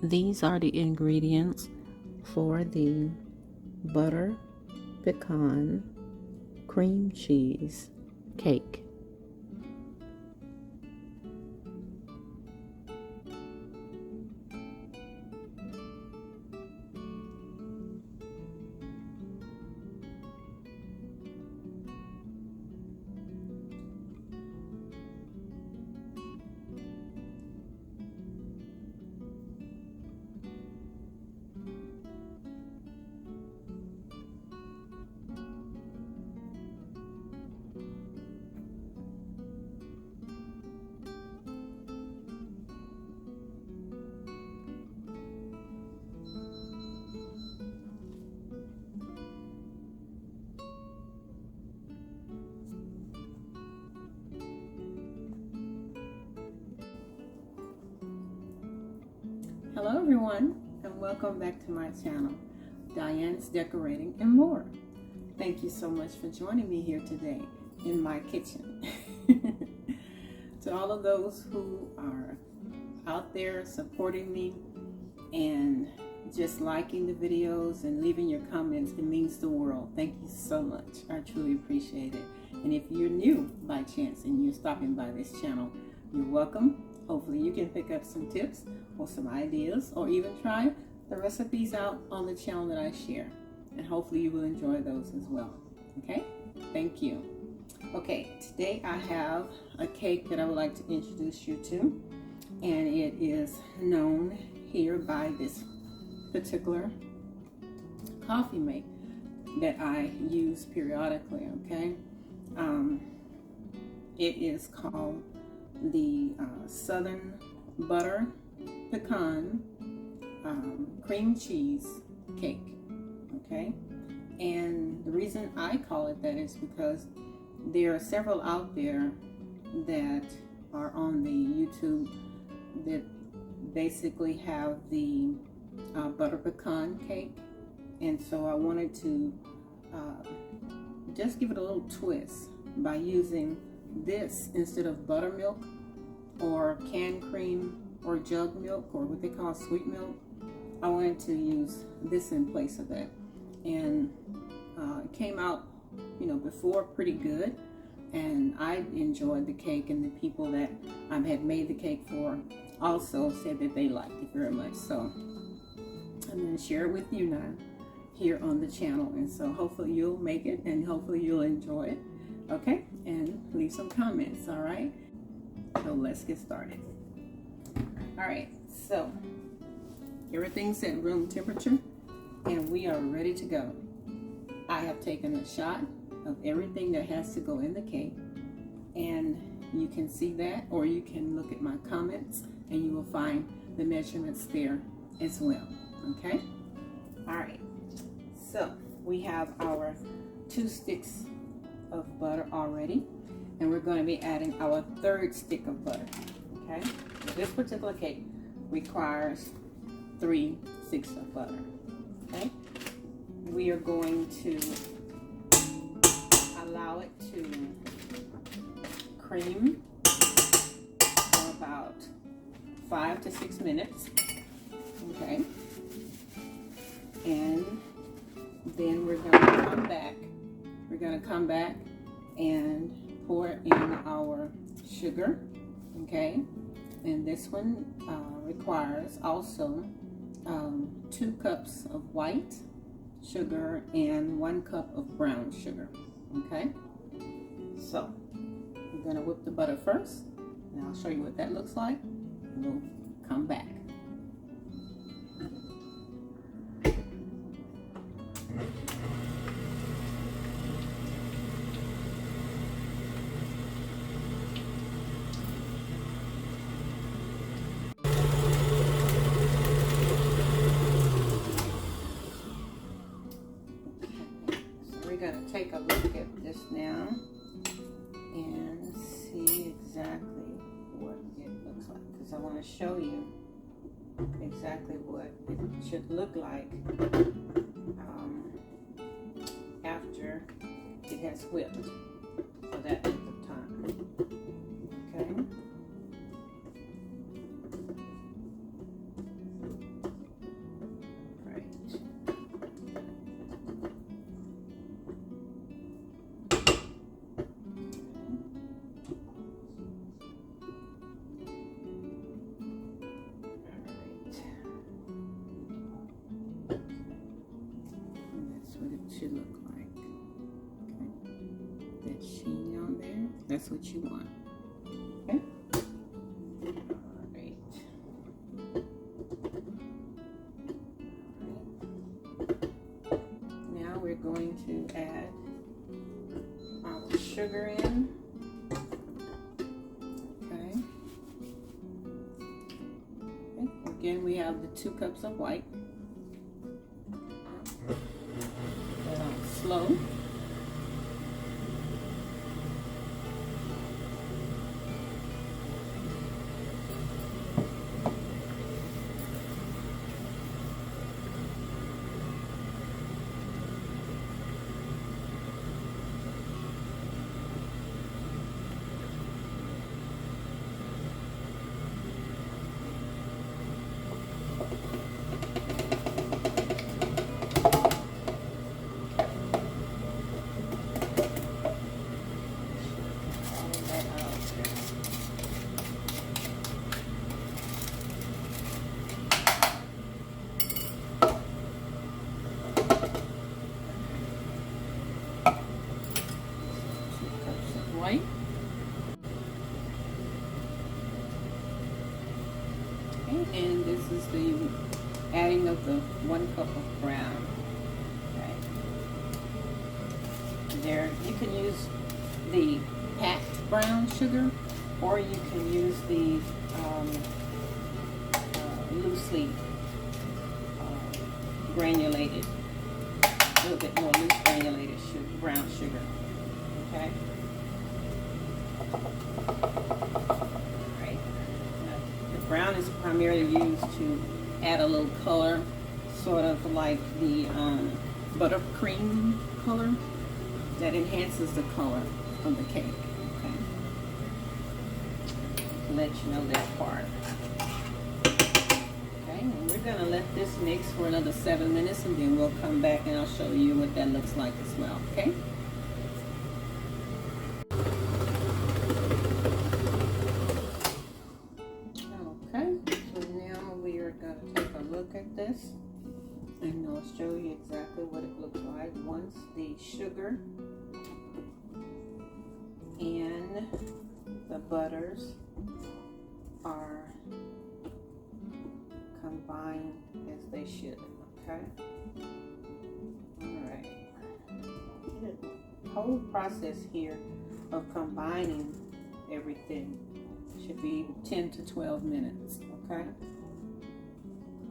These are the ingredients for the butter pecan cream cheese cake. Hello everyone, and welcome back to my channel, Diane's Decorating and More. Thank you so much for joining me here today in my kitchen. To all of those who are out there supporting me and just liking the videos and leaving your comments, it means the world. Thank you so much. I truly appreciate it. And if you're new by chance and you're stopping by this channel, you're welcome. Hopefully you can pick up some tips or some ideas, or even try the recipes out on the channel that I share. And hopefully you will enjoy those as well. Okay? Thank you. Okay, today I have a cake that I would like to introduce you to. And it is known here by this particular coffee make that I use periodically, okay? It is called the Southern Butter Pecan cream cheese cake, okay? And the reason I call it that is because there are several out there that are on the YouTube that basically have the butter pecan cake, and so I wanted to just give it a little twist by using this instead of buttermilk or canned cream or jug milk or what they call sweet milk. I wanted to use this in place of that, and it came out, before pretty good, and I enjoyed the cake, and the people that I had made the cake for also said that they liked it very much. So I'm going to share it with you now here on the channel, and so hopefully you'll make it and hopefully you'll enjoy it. Okay, and leave some comments. All right, so let's get started. All right, so everything's at room temperature and we are ready to go. I have taken a shot of everything that has to go in the cake, and you can see that, or you can look at my comments and you will find the measurements there as well. Okay, all right, so we have our 2 sticks of butter already, and we're going to be adding our 3rd stick of butter. Okay, so this particular cake requires 3 sticks of butter. Okay, we are going to allow it to cream for about 5 to 6 minutes. Okay, and then we're going to come back. We're going to come back and pour in our sugar, okay? And this one requires also 2 cups of white sugar and 1 cup of brown sugar, okay? So we're going to whip the butter first, and I'll show you what that looks like, and we'll come back. We're going to take a look at this now and see exactly what it looks like, because I want to show you exactly what it should look like after it has whipped for that length of time. Okay. that sheen on there. That's what you want. Okay. Alright. Now we're going to add our sugar in. Okay. Again, we have the 2 cups of white. Put on slow. White. Okay, and this is the adding of the 1 cup of brown. Okay. There, you can use the packed brown sugar, or you can use the loosely granulated, a little bit more loose granulated sugar, brown sugar. Okay. Alright. The brown is primarily used to add a little color, sort of like the buttercream color that enhances the color of the cake. Okay. To let you know that part. Okay, and we're gonna let this mix for another 7 minutes, and then we'll come back and I'll show you what that looks like as well. Okay. At this, and I'll show you exactly what it looks like once the sugar and the butters are combined as they should. Okay. All right. The whole process here of combining everything should be 10 to 12 minutes. Okay.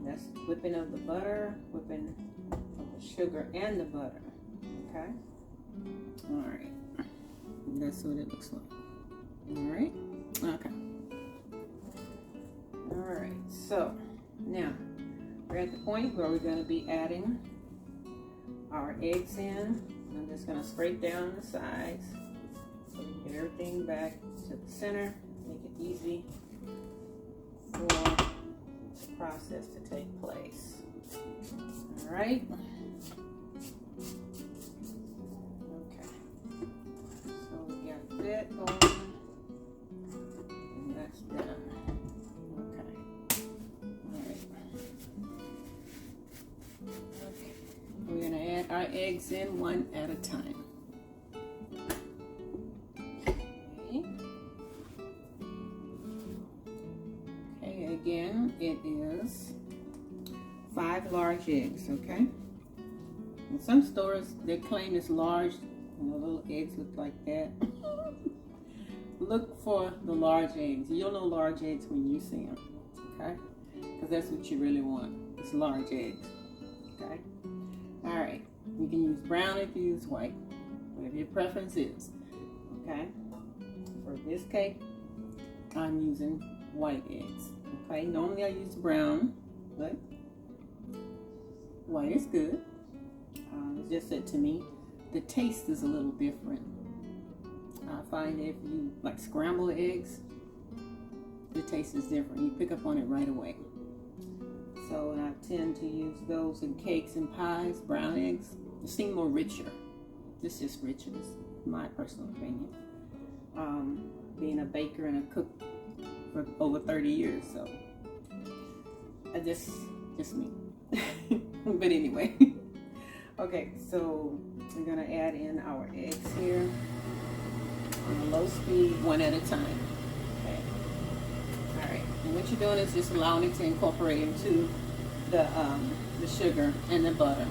That's whipping of the butter, whipping of the sugar and the butter. Okay. All right. That's what it looks like. All right. Okay. All right. So now we're at the point where we're going to be adding our eggs in. I'm just going to scrape down the sides so we can get everything back to the center. Make it easy for process to take place. All right. Okay. So we got that going, and that's done. Okay. All right. Okay. We're gonna add our eggs in one at a time. Again, it is 5 large eggs, okay? In some stores, they claim it's large, and the little eggs look like that. Look for the large eggs. You'll know large eggs when you see them, okay? Because that's what you really want. It's large eggs, okay? All right. You can use brown if you use white, whatever your preference is, okay? For this cake, I'm using white eggs. Okay, normally I use brown, but white is good. It's just that to me, the taste is a little different. I find if you like scrambled eggs, the taste is different. You pick up on it right away. So I tend to use those in cakes and pies, brown eggs. They seem more richer. It's just richer, is my personal opinion. Being a baker and a cook for over 30 years, so I just me. But anyway, okay, so we're gonna add in our eggs here. on a low speed, one at a time. Okay. All right. And what you're doing is just allowing it to incorporate into the sugar and the butter.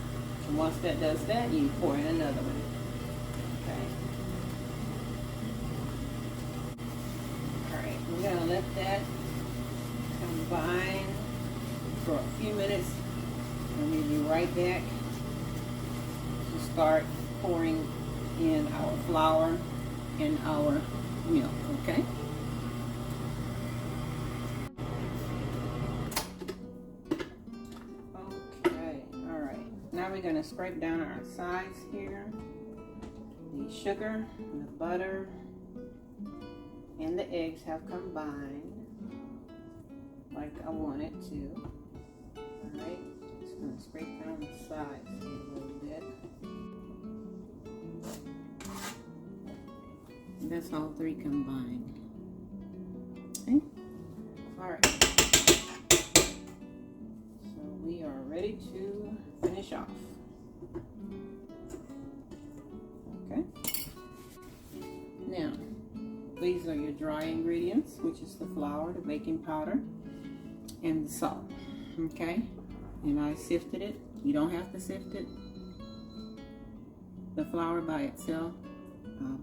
And once that does that, you pour in another one. Okay. All right. We're gonna let that combine for a few minutes, and we'll be right back to start pouring in our flour and our milk. Okay. Okay. All right. Now we're going to scrape down our sides here. The sugar and the butter and the eggs have combined like I want it to. Alright, just going to scrape down the sides here a little bit. And that's all three combined. Okay? Alright. So we are ready to finish off. Okay? Now, these are your dry ingredients, which is the flour, the baking powder, and the salt. Okay? And I sifted it. You don't have to sift it, the flour by itself,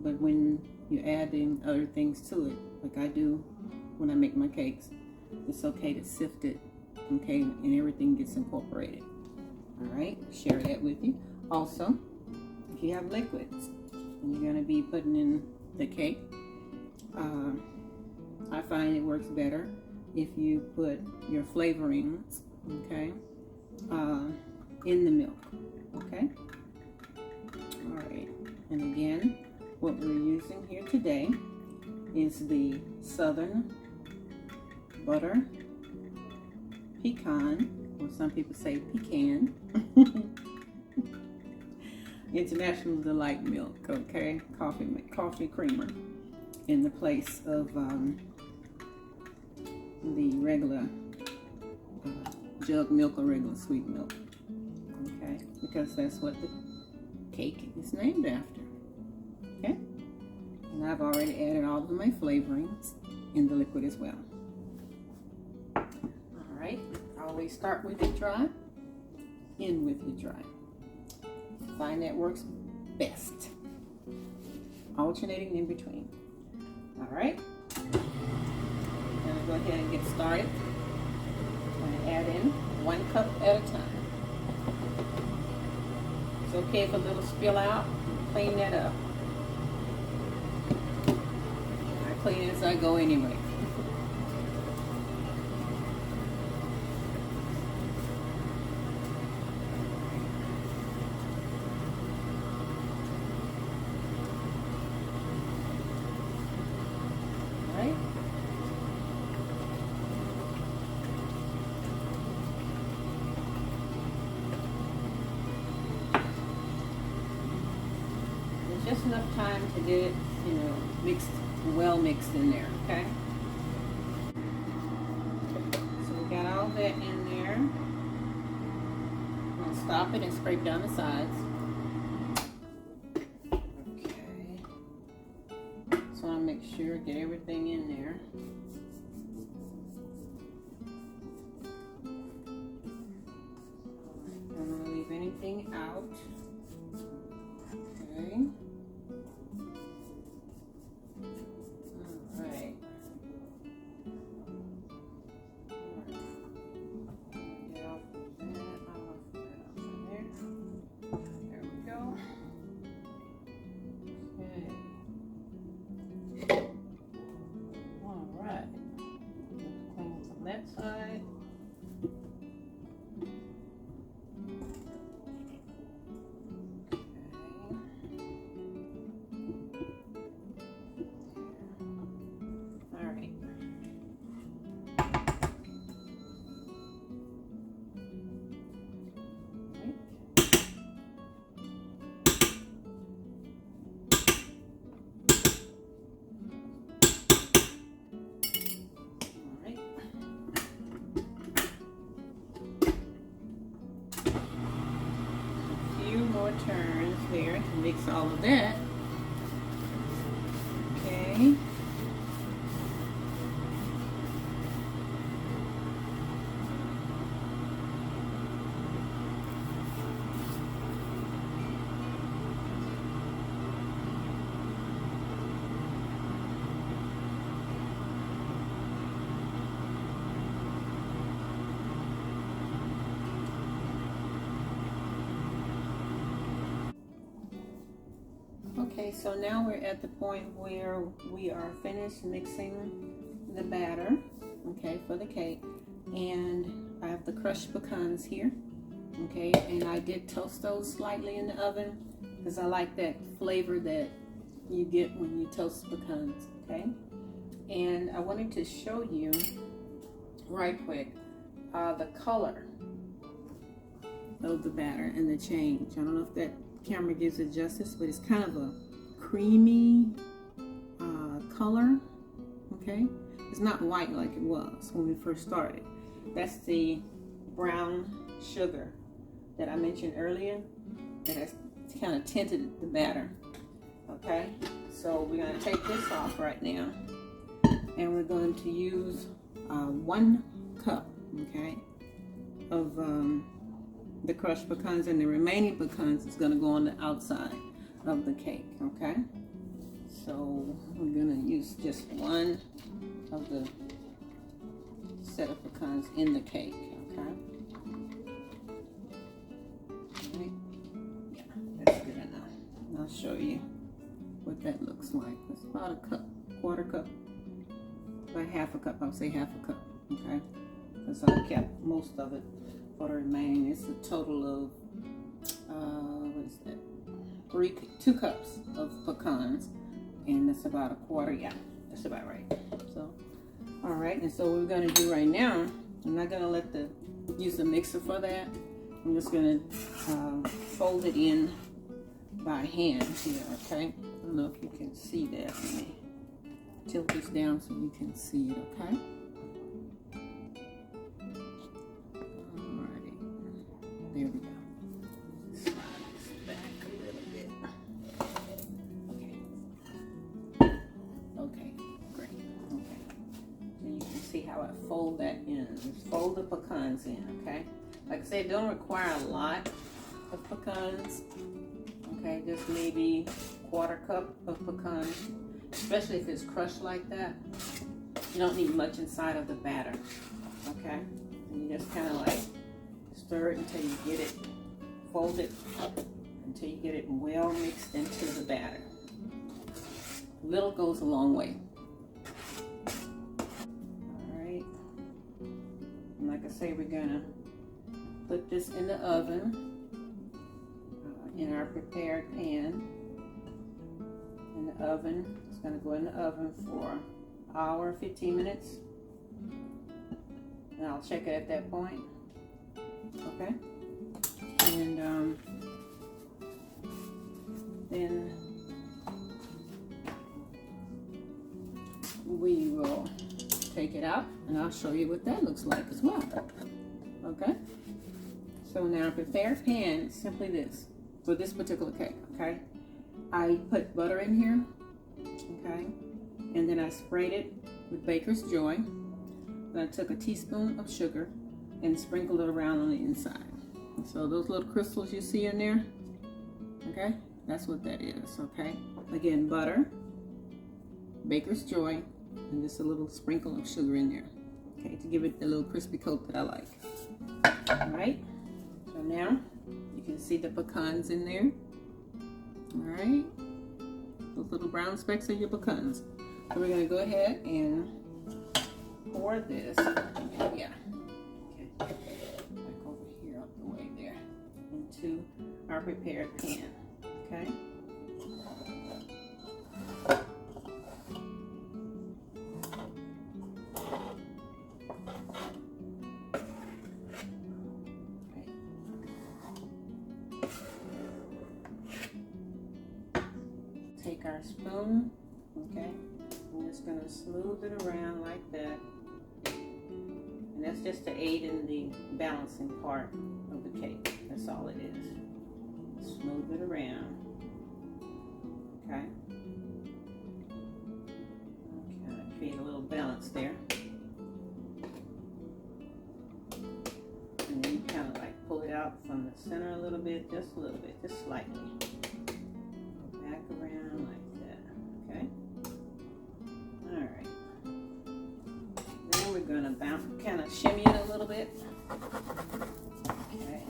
but when you're adding other things to it, like I do when I make my cakes, it's okay to sift it, okay, and everything gets incorporated. All right, share that with you. Also, if you have liquids and you're going to be putting in the cake, I find it works better if you put your flavorings, okay, in the milk. Okay. All right. And again, what we're using here today is the Southern Butter Pecan, or some people say pecan, International Delight milk. Okay, coffee creamer in the place of the regular jug milk or regular sweet milk. Okay, because that's what the cake is named after. Okay, and I've already added all of my flavorings in the liquid as well. All right, I always start with it dry, end with it dry. Find that works best. Alternating in between. All right, I'm gonna go ahead and get started. I'm gonna add in 1 cup at a time. It's okay if a little spill out, clean that up. I clean it as I go anyway. Alright. Just enough time to get it, mixed, well mixed in there, okay? So we got all that in there. I'm gonna stop it and scrape down the sides. Okay. So I make sure get everything in there. I'm gonna leave anything out. Okay. Alright. Get off of that, off there. There we go. Okay. Alright. Clean from that side. More turns there to mix all of that. Okay, Okay. Okay, so now we're at the point where we are finished mixing the batter, okay, for the cake. And I have the crushed pecans here, okay, and I did toast those slightly in the oven because I like that flavor that you get when you toast pecans, okay. And I wanted to show you right quick the color of the batter and the change. I don't know if that camera gives it justice, but it's kind of a creamy color, okay. It's not white like it was when we first started. That's the brown sugar that I mentioned earlier that has kind of tinted the batter, okay. So we're going to take this off right now, and we're going to use 1 cup, okay, of the crushed pecans, and the remaining pecans is going to go on the outside of the cake, okay. So we're going to use just 1 of the set of pecans in the cake, okay. Right. Yeah, that's good enough. And I'll show you what that looks like. It's about a cup, quarter cup, about half a cup. I'll say half a cup, okay, because I kept most of it for the remaining. It's a total of what is that? 2 cups of pecans, and that's about a quarter. Yeah, that's about right. So, all right, and so what we're gonna do right now, I'm not gonna use the mixer for that. I'm just gonna fold it in by hand here, okay? I don't know if you can see that. Let me tilt this down so you can see it, okay? Alrighty, there we go. Slide this back a little bit. Okay. Okay, great. Okay. And you can see how I fold that in. Just fold the pecans in, okay? Like I said, don't require a lot of pecans, okay? Just maybe quarter cup of pecans, especially if it's crushed like that. You don't need much inside of the batter, okay? And you just kind of like stir it until you get it, fold it until you get it well mixed into the batter. Little goes a long way. All right, and like I say, we're gonna put this in the oven, in our prepared pan. In the oven, it's going to go in the oven for an hour, 15 minutes. And I'll check it at that point. Okay? And then we will take it out, and I'll show you what that looks like as well. Okay? So now, prepared pan is simply this, for this particular cake, okay? I put butter in here, okay? And then I sprayed it with Baker's Joy. Then I took a teaspoon of sugar and sprinkled it around on the inside. So those little crystals you see in there, okay? That's what that is, okay? Again, butter, Baker's Joy, and just a little sprinkle of sugar in there, okay? To give it the little crispy coat that I like. All right? So now you can see the pecans in there. All right, those little brown specks are your pecans. So we're gonna go ahead and pour this. Yeah. Okay. Back over here, out the way there, into our prepared pan. Okay. Take our spoon, okay, I'm just going to smooth it around like that, and that's just to aid in the balancing part of the cake. That's all it is. Smooth it around, okay. balance there. And then you kind of like pull it out from the center a little bit, just slightly. Go back around like that, okay? All right. Then we're gonna bounce, kind of shimmy it a little bit. Okay.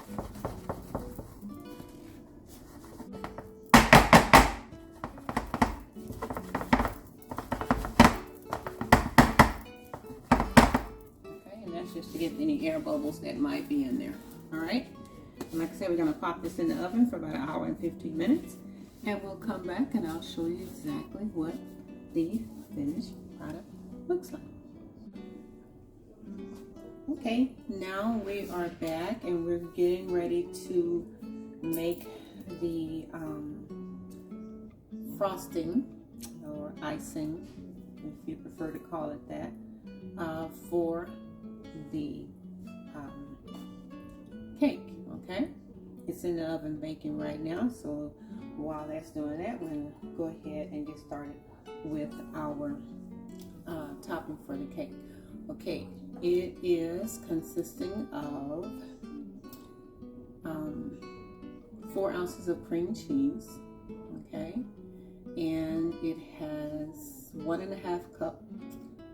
Just to get any air bubbles that might be in there. All right, and like I said, we're going to pop this in the oven for about 1 hour and 15 minutes, and we'll come back and I'll show you exactly what the finished product looks like. Okay, now we are back and we're getting ready to make the frosting or icing, if you prefer to call it that, for the cake. Okay, it's in the oven baking right now, so while that's doing that, we're going to go ahead and get started with our topping for the cake. Okay, it is consisting of 4 ounces of cream cheese, okay, and it has 1.5 cup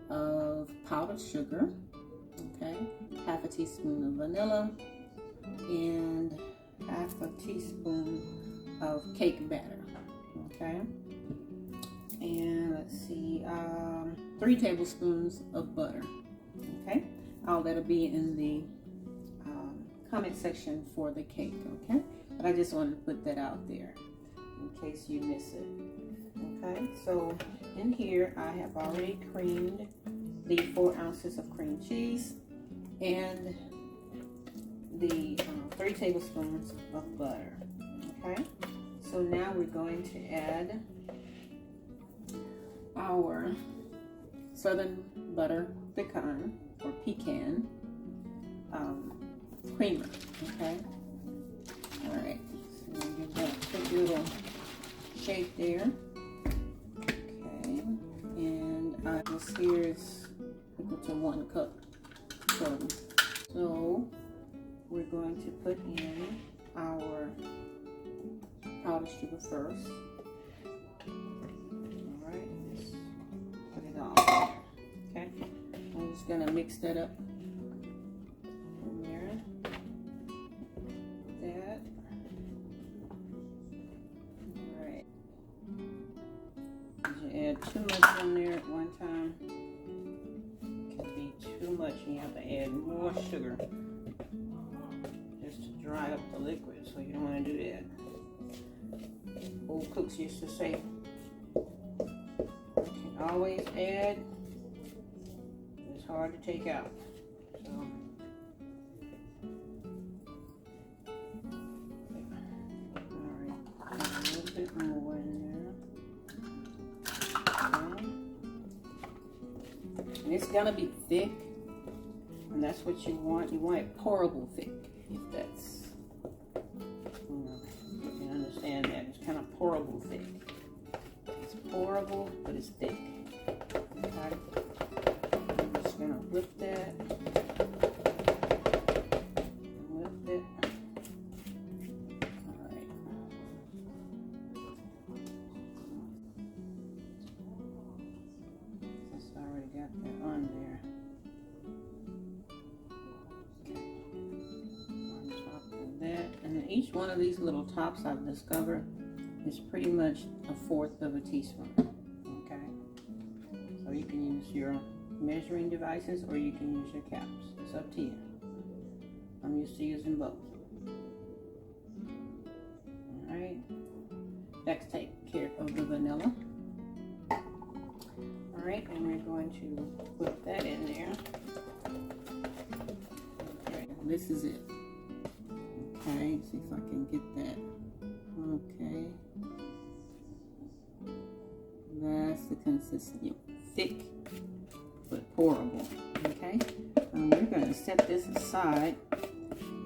of powdered sugar, okay, half a teaspoon of vanilla, and half a teaspoon of cake batter, okay, and let's see, 3 tablespoons of butter, okay. All that'll be in the comment section for the cake, okay, but I just wanted to put that out there in case you miss it. Okay, so in here I have already creamed the 4 ounces of cream cheese and the 3 tablespoons of butter. Okay, so now we're going to add our Southern Butter Pecan or Pecan creamer. Okay, all right, so give that a quick little shake there. Okay, and this here is equal to 1 cup. So we're going to put in our powdered sugar first. All right, just put it all there. Okay, I'm just gonna mix that up in there. That. All right. Did you add too much in there at one time? It can be too much, and you have to add more sugar just to dry up the liquid. So you don't want to do that. Old cooks used to say, you can always add. It's hard to take out. So. A little bit more in there. Okay. And it's gonna be thick, and that's what you want. You want it pourable thick, if that's, you can understand that. It's kind of pourable thick. It's pourable, but it's thick. Okay. I'm just gonna whip that. Whip it. Got that on there. Okay. On top of that, and each one of these little tops I've discovered is pretty much 1/4 of a teaspoon. Okay, so you can use your measuring devices or you can use your caps. It's up to you. I'm used to using both. All right. Next, take care of the vanilla. Alright, and we're going to put that in there. Okay, this is it. Okay, see if I can get that. Okay. That's the consistency. Thick, but pourable. Okay, and we're going to set this aside.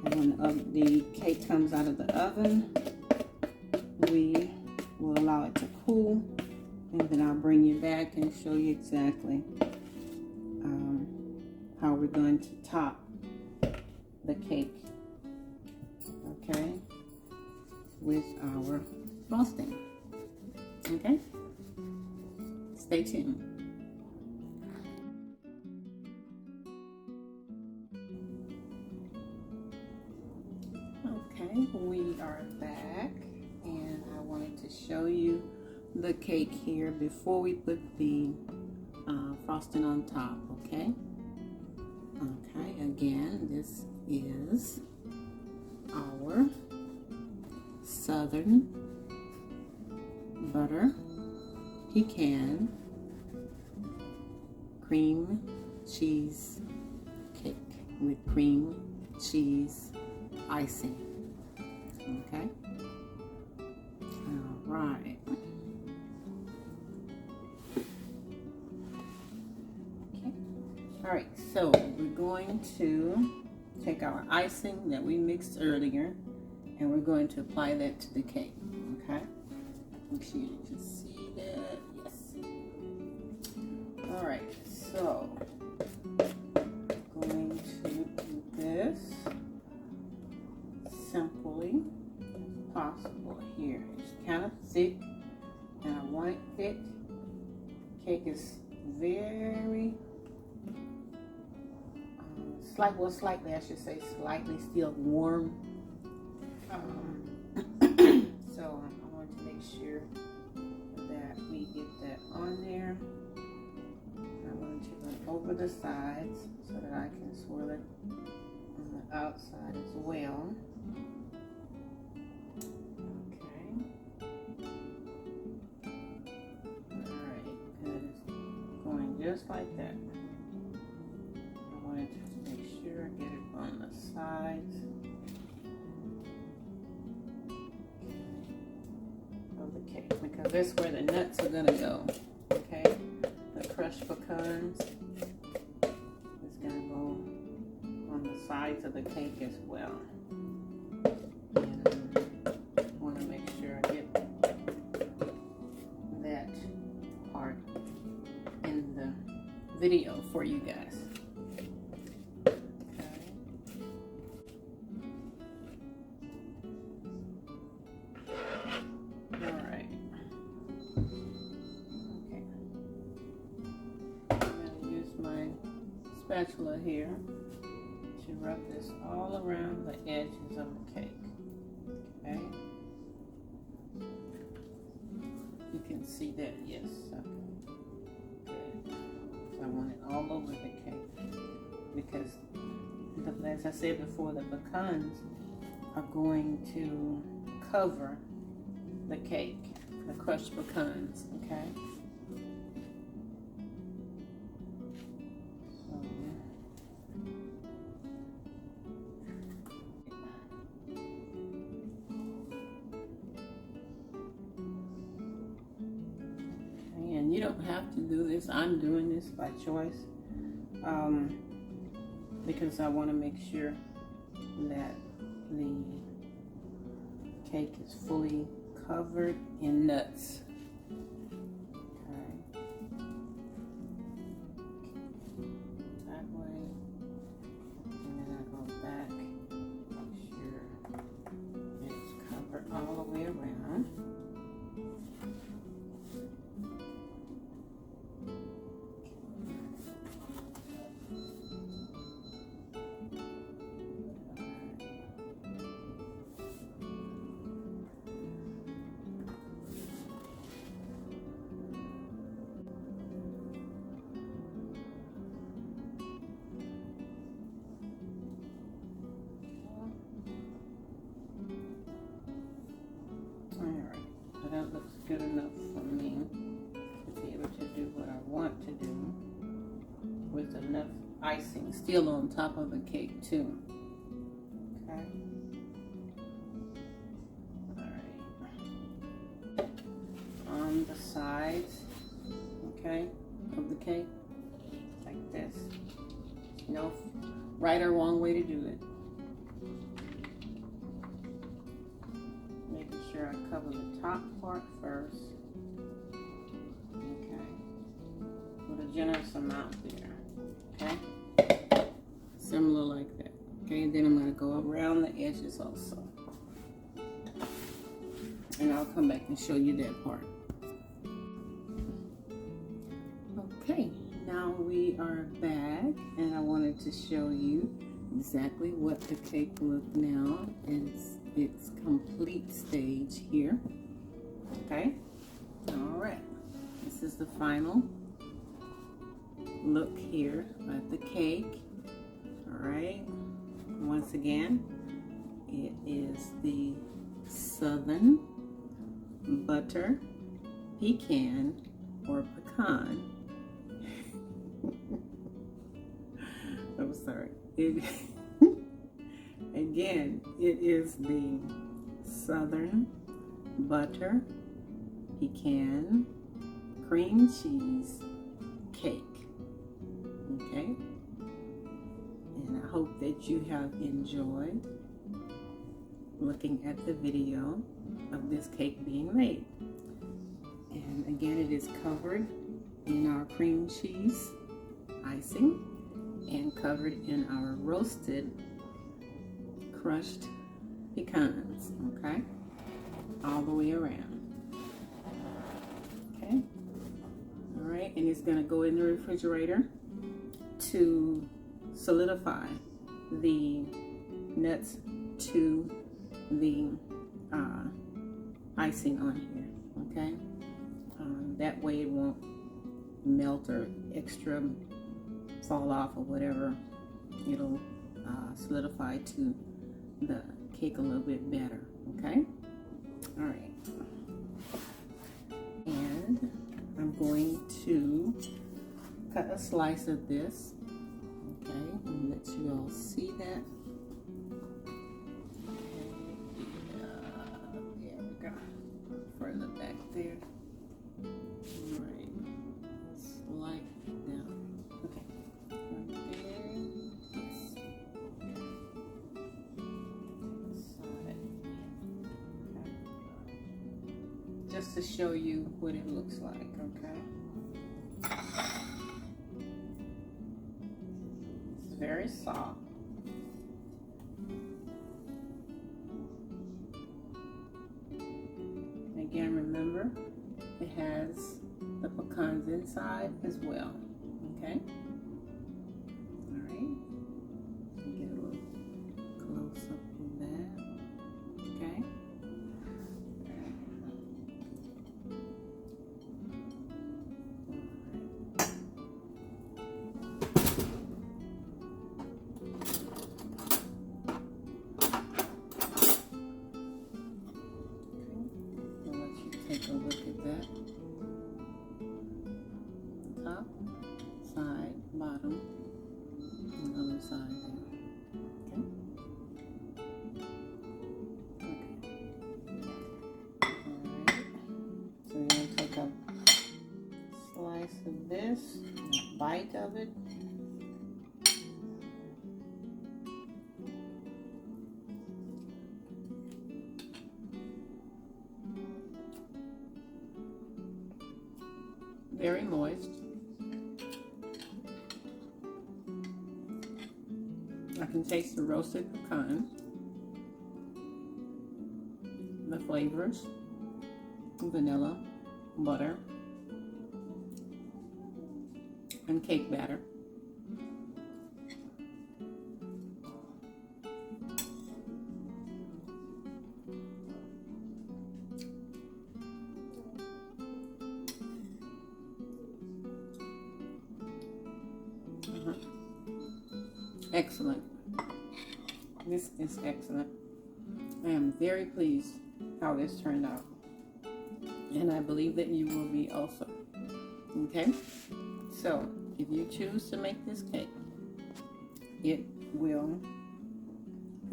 And when the cake comes out of the oven, we will allow it to cool. And then I'll bring you back and show you exactly how we're going to top the cake, okay, with our frosting. Okay, stay tuned. Okay, we are back, and I wanted to show you the cake here before we put the frosting on top. Okay, again, this is our Southern Butter Pecan cream cheese cake with cream cheese icing. Okay, all right. Okay, all right, so we're going to take our icing that we mixed earlier, and we're going to apply that to the cake. Okay, make sure you can see that. Yes. All right, so going to do this simply as possible here. It's kind of thick, and I want it thick. Cake is very slightly, I should say, slightly still warm. So I want to make sure that we get that on there. I'm going to go over the sides so that I can swirl it on the outside as well. Okay. Alright, and it's going just like that. I wanted to make sure I get it on the sides of the cake, because that's where the nuts are going to go. Okay, the crushed pecans is going to go on the sides of the cake as well. And I want to make sure I get that part in the video for you guys. Spatula here to rub this all around the edges of the cake. Okay, you can see that, yes. Okay, good. So I want it all over the cake because, as I said before, the pecans are going to cover the cake, the crushed pecans. Okay. You don't have to do this. I'm doing this by choice because I want to make sure that the cake is fully covered in nuts. Okay. That way. And then I go back, make sure it's covered all the way around. That looks good enough for me to be able to do what I want to do with enough icing still on top of the cake too. Okay. Alright. On the sides, okay, of the cake, like this. No right or wrong way to do it. Making sure I cover the top part first. Okay. With a generous amount there. Okay. similar like that. Okay, and then I'm going to go around the edges also. And I'll come back and show you that part. Okay, now we are back, and I wanted to show you exactly what the cake looked now in its complete stage here. Okay, all right, this is the final look here at the cake. All right, once again, it is the Southern Butter Pecan or Pecan. I'm sorry. Again, it is the Southern Butter Pecan Cream Cheese Cake. Okay? And I hope that you have enjoyed looking at the video of this cake being made. And again, it is covered in our cream cheese icing and covered in our roasted crushed pecans, okay, all the way around. Okay, all right, and it's going to go in the refrigerator to solidify the nuts to the icing on here. Okay, that way it won't melt or extra fall off or whatever. It'll solidify to the cake a little bit better. Okay, all right, and I'm going to cut a slice of this, okay, and let you all see that. There we go, further back there. All right, slide down. Okay, right there. Yes. Side. Okay. Just to show you what it looks like. Okay. It's very soft. Again, remember, it has the pecans inside as well. Okay. All right. Get a little close up of that. Okay. Take a look at that. Top, side, bottom, and other side there. Okay? Okay. Alright. So you're going to take a slice of this, a bite of it. Very moist. I can taste the roasted pecan, the flavors, vanilla, butter, and cake batter. Excellent. This is excellent. I am very pleased how this turned out. And I believe that you will be also. Okay? So, if you choose to make this cake, it will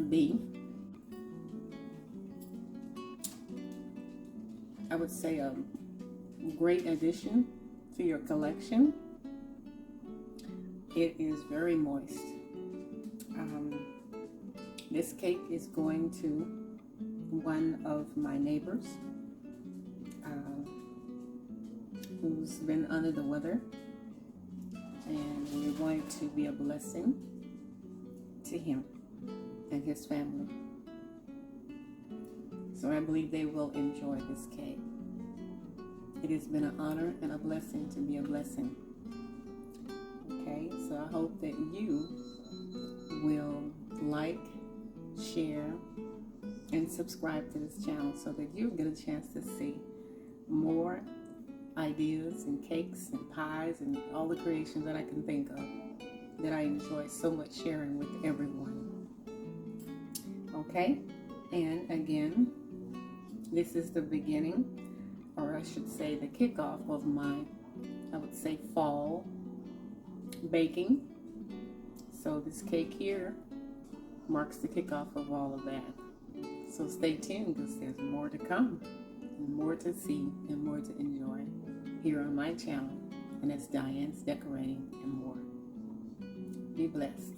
be, I would say, a great addition to your collection. It is very moist. This cake is going to one of my neighbors who's been under the weather, and we're going to be a blessing to him and his family. So I believe they will enjoy this cake. It has been an honor and a blessing to be a blessing. Okay, so I hope that you will like, share, and subscribe to this channel so that you'll get a chance to see more ideas and cakes and pies and all the creations that I can think of that I enjoy so much sharing with everyone. Okay, and again, this is the beginning, or I should say the kickoff of my, I would say, fall baking. So this cake here marks the kickoff of all of that. So stay tuned because there's more to come, and more to see, and more to enjoy here on my channel, and it's Diane's Decorating and More. Be blessed.